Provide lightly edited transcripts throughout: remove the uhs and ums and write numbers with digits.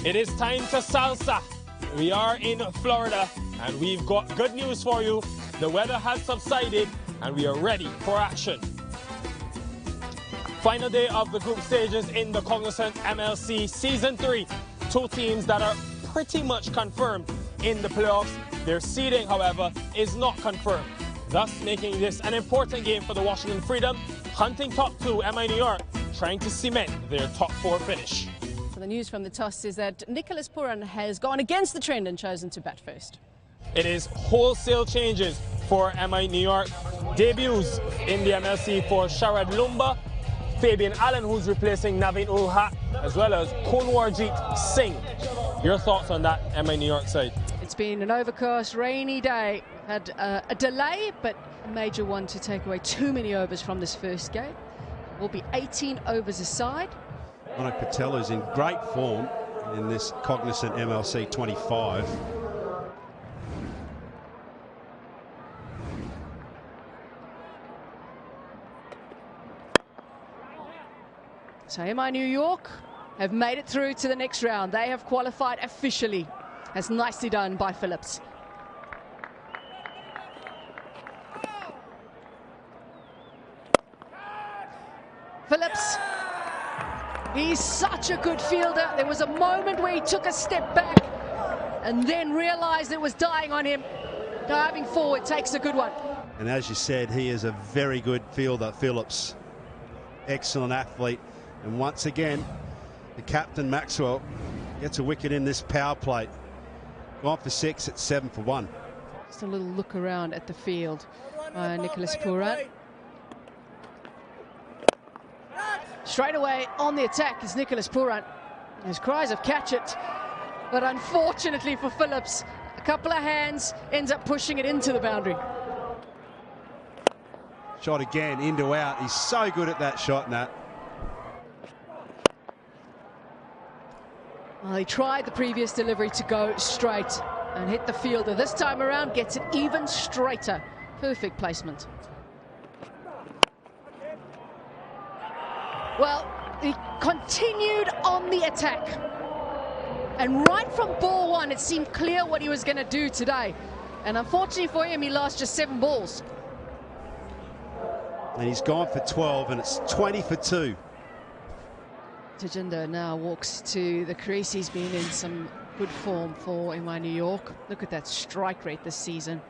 It is time to salsa. We are in Florida and we've got good news for you. The weather has subsided and we are ready for action. Final day of the group stages in the Cognizant MLC Season 3. Two teams that are pretty much confirmed in the playoffs. Their seeding, however, is not confirmed, thus making this an important game for the Washington Freedom, hunting top 2 MI New York, trying to cement their top 4 finish. So the news from the toss is that Nicholas Puran has gone against the trend and chosen to bat first. It is wholesale changes for MI New York. Debuts in the MLC for Sharad Lumba, Fabian Allen, who's replacing Naveen Ulha, as well as Kunwarjit Singh. Your thoughts on that MI New York side? It's been an overcast, rainy day. Had a delay, but a major one to take away too many overs from this first game. Will be 18 overs aside. Anik Patel is in great form in this Cognizant MLC 25. So MI New York have made it through to the next round. They have qualified officially. That's nicely done by Phillips. Phillips, he's such a good fielder. There was a moment where he took a step back and then realized it was dying on him. Diving forward takes a good one. And as you said, he is a very good fielder, Phillips. Excellent athlete. And once again, the captain, Maxwell, gets a wicket in this power play. Gone for 6, it's 7 for 1. Just a little look around at the field by Nicholas Puran. Straight away on the attack is Nicholas Puran. His cries of catch it, but unfortunately for Phillips, a couple of hands ends up pushing it into the boundary. Shot again, into out. He's so good at that shot, Nat. Well, he tried the previous delivery to go straight and hit the fielder. This time around gets it even straighter. Perfect placement. Well, he continued on the attack. And right from ball 1, it seemed clear what he was going to do today. And unfortunately for him, he lost just 7 balls. And he's gone for 12, and it's 20 for 2. Tajinder now walks to the crease. He's been in some good form for MI New York. Look at that strike rate this season.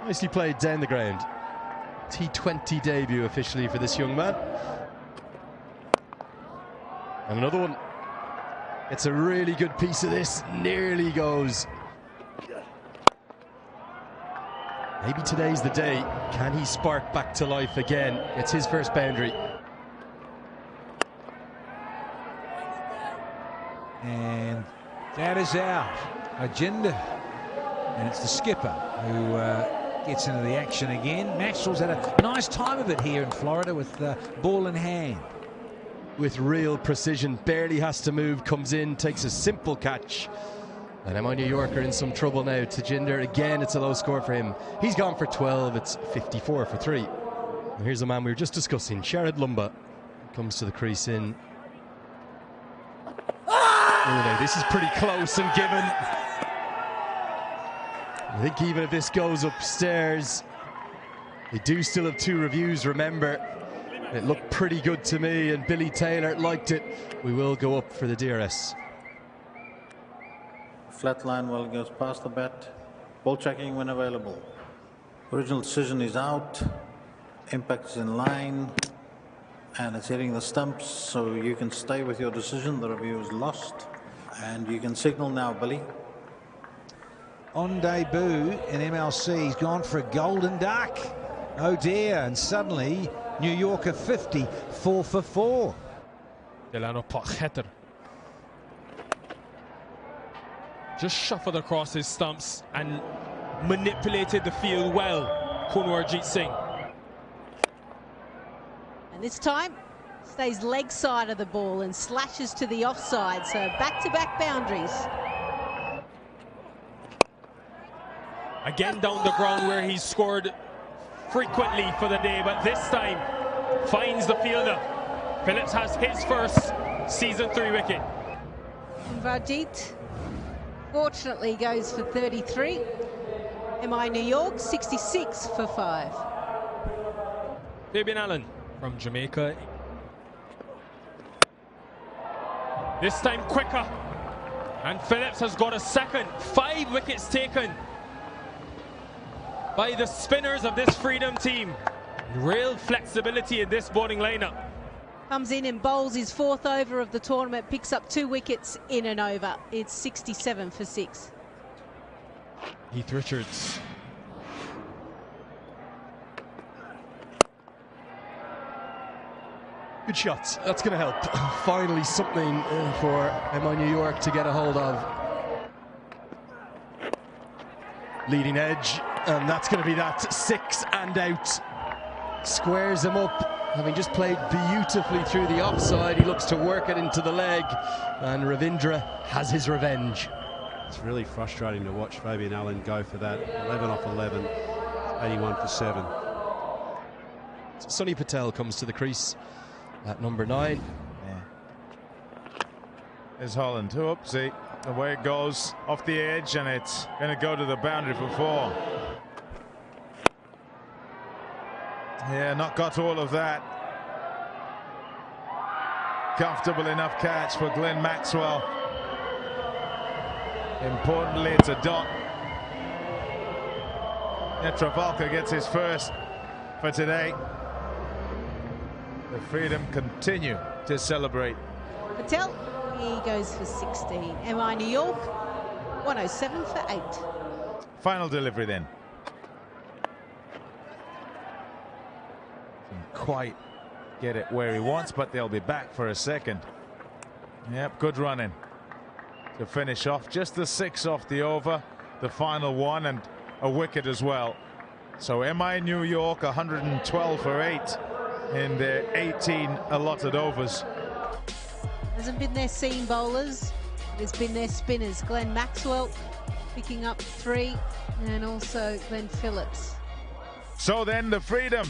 Nicely played down the ground. T20 debut officially for this young man. And another one. It's a really good piece of this. Nearly goes. Maybe today's the day. Can he spark back to life again? It's his first boundary. And that is out. Agenda. And it's the skipper who gets into the action again. Maxwell's had a nice time of it here in Florida with the ball in hand. With real precision, barely has to move, comes in, takes a simple catch. And MI New York are in some trouble now. Tajinder, again, it's a low score for him. He's gone for 12, it's 54 for 3. And here's the man we were just discussing, Sharad Lumba. Comes to the crease in. Oh, no, this is pretty close and given. I think even if this goes upstairs, they do still have 2 reviews, remember. It looked pretty good to me, and Billy Taylor liked it. We will go up for the DRS. Flat line well goes past the bat. Ball tracking when available. Original decision is out. Impact is in line. And it's hitting the stumps, so you can stay with your decision. The review is lost. And you can signal now, Billy. On debut in MLC, he's gone for a golden duck. Oh dear, and suddenly New York are 50, 4 for 4. Delano Pachetter just shuffled across his stumps and manipulated the field well, Kunwarjit Singh. And this time stays leg side of the ball and slashes to the offside, so back-to-back boundaries. Again down the ground where he's scored frequently for the day, but this time finds the fielder. Phillips has his first season 3 wicket. Vardit fortunately goes for 33. MI New York 66 for 5. Fabian Allen from Jamaica. This time quicker. And Phillips has got a second. 5 wickets taken by the spinners of this Freedom team. Real flexibility in this bowling lineup. Comes in and bowls his 4th over of the tournament, picks up 2 wickets in an over. It's 67 for 6. Heath Richards. Good shots. That's going to help. Finally something for MI New York to get a hold of. Leading edge, and that's going to be that 6 and out. Squares him up. Having just played beautifully through the offside, he looks to work it into the leg, and Ravindra has his revenge. It's really frustrating to watch Fabian Allen go for that. 11 off 11, 81 for 7. Sonny Patel comes to the crease at number 9. There's Holland. Oopsie. Away it goes off the edge, and it's going to go to the boundary for 4. Yeah, not got all of that. Comfortable enough catch for Glenn Maxwell. Importantly, it's a dot. Yeah, Travalka gets his first for today. The Freedom continue to celebrate. Patel, he goes for 16. MI New York 107 for 8. Final delivery then. Didn't quite get it where he wants, but they'll be back for a second. Yep, good running to finish off. Just the 6 off the over, the final one, and a wicket as well. So MI New York 112 for 8 in their 18 allotted overs. Hasn't been their seam bowlers, it's been their spinners. Glenn Maxwell picking up 3, and also Glenn Phillips. So then the Freedom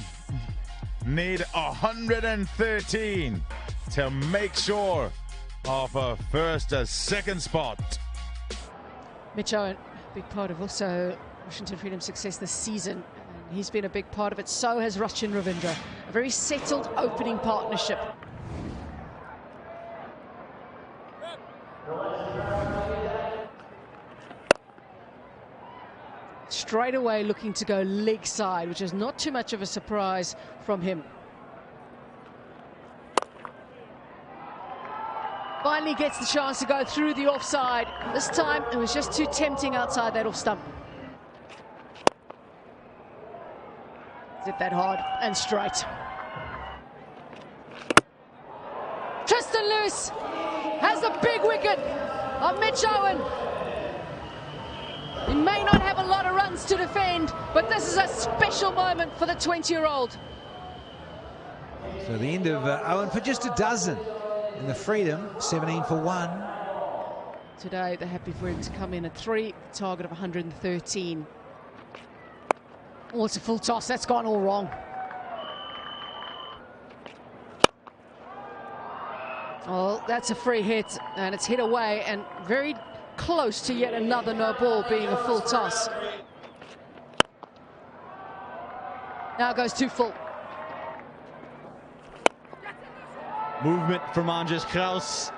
need 113 to make sure of a first or second spot. Mitch Owen, big part of also Washington Freedom's success this season. And he's been a big part of it. So has Rachin Ravindra. A very settled opening partnership. Straight away looking to go leg side, which is not too much of a surprise from him. Finally gets the chance to go through the offside. This time it was just too tempting outside that off stump. Hit that hard and straight. Tristan Lewis has a big wicket of Mitch Owen. He may not have a lot of runs to defend, but this is a special moment for the 20-year-old. So the end of Owen for just a dozen. And the Freedom 17 for 1. Today they're happy for him to come in at 3, target of 113. Oh, it's a full toss. That's gone all wrong. Oh, that's a free hit, and it's hit away and very close to yet another no ball being a full toss. Now it goes too full. Movement from Andres Kraus,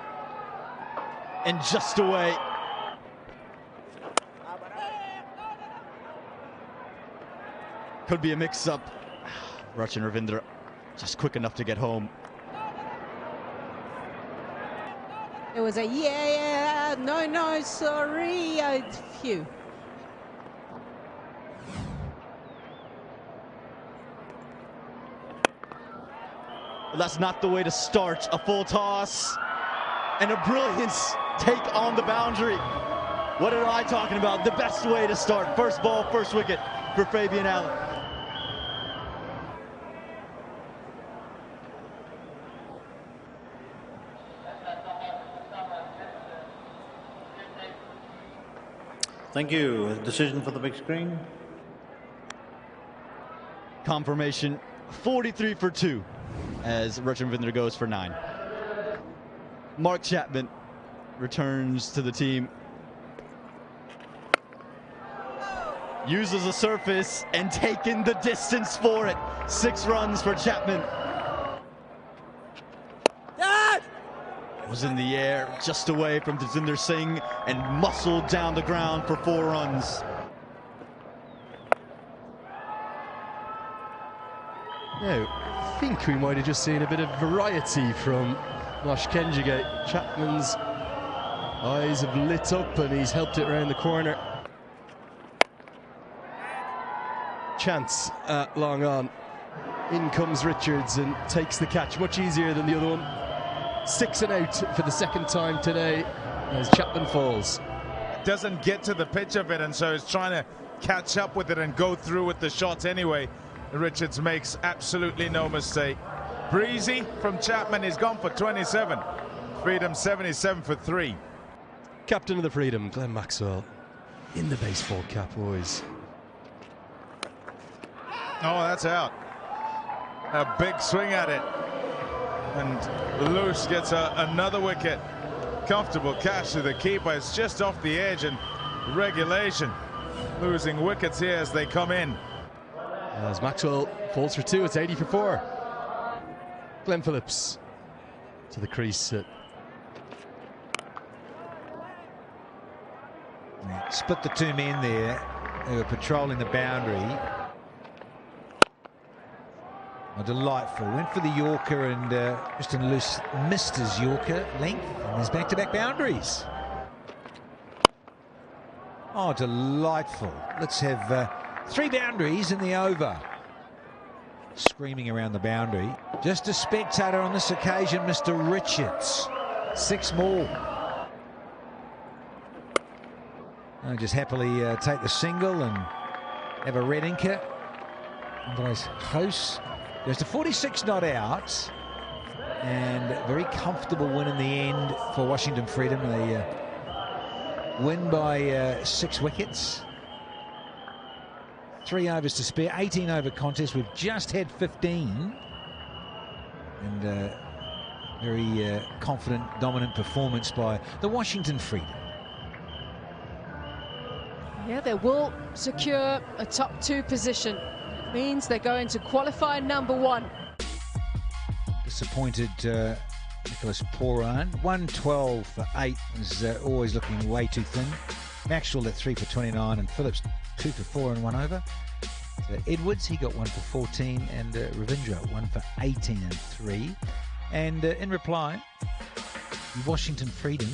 and just away. Could be a mix-up. Rachin Ravindra just quick enough to get home. There was a yeah, no, sorry, a few. That's not the way to start a full toss. And a brilliant take on the boundary. What am I talking about? The best way to start. First ball, first wicket for Fabian Allen. Thank you. Decision for the big screen. Confirmation 43 for 2 as Richard Vinder goes for 9. Mark Chapman returns to the team. Uses the surface and taking the distance for it. 6 runs for Chapman. Was in the air, just away from Tajinder Singh, and muscled down the ground for 4 runs. Now, I think we might have just seen a bit of variety from Mosh Kenjigate. Chapman's eyes have lit up and he's helped it around the corner. Chance long on. In comes Richards and takes the catch, much easier than the other one. 6 and out for the second time today as Chapman falls. Doesn't get to the pitch of it, and so is trying to catch up with it and go through with the shot anyway. Richards makes absolutely no mistake. Breezy from Chapman, he's gone for 27. Freedom 77 for 3. Captain of the Freedom, Glenn Maxwell, in the baseball cap, boys. Oh, that's out. A big swing at it. And Loose gets another wicket. Comfortable catch to the keeper. It's just off the edge, and regulation losing wickets here as they come in. As Maxwell falls for 2, it's 80 for 4. Glenn Phillips to the crease. Split the 2 men there who are patrolling the boundary. Oh, delightful. Went for the Yorker, and Mr. Loose missed his Yorker length, and there's back-to-back boundaries. Oh, delightful. Let's have 3 boundaries in the over. Screaming around the boundary. Just a spectator on this occasion, Mr. Richards. 6 more. I'll just happily take the single and have a red inker. Andres House goes to 46 not out, and a very comfortable win in the end for Washington Freedom. They win by 6 wickets. 3 overs to spare, 18 over contest. We've just had 15, and very confident, dominant performance by the Washington Freedom. Yeah, they will secure a top 2 position. Means they're going to qualify number 1. Disappointed Nicholas Poran. 112 for 8 is always looking way too thin. Maxwell at 3 for 29, and Phillips 2 for 4 and 1 over. So Edwards, he got 1 for 14, and Ravindra 1 for 18 and 3. And in reply, Washington Freedom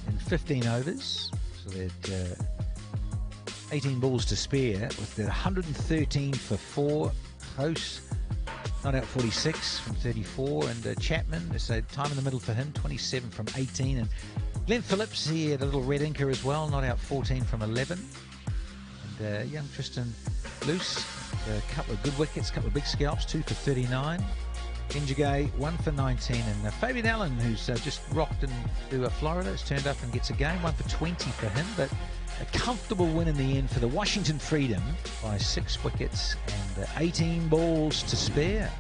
in 15 overs, so they had 18 balls to spare with the 113 for 4. House not out 46 from 34, and Chapman, so time in the middle for him, 27 from 18, and Glenn Phillips, he had a little red inker as well, not out 14 from 11, and young Tristan Loose, a couple of good wickets, a couple of big scalps, 2 for 39. Kenjigate 1 for 19, and Fabian Allen, who's just rocked into Florida, has turned up and gets a game, 1 for 20 for him, but a comfortable win in the end for the Washington Freedom by 6 wickets and 18 balls to spare.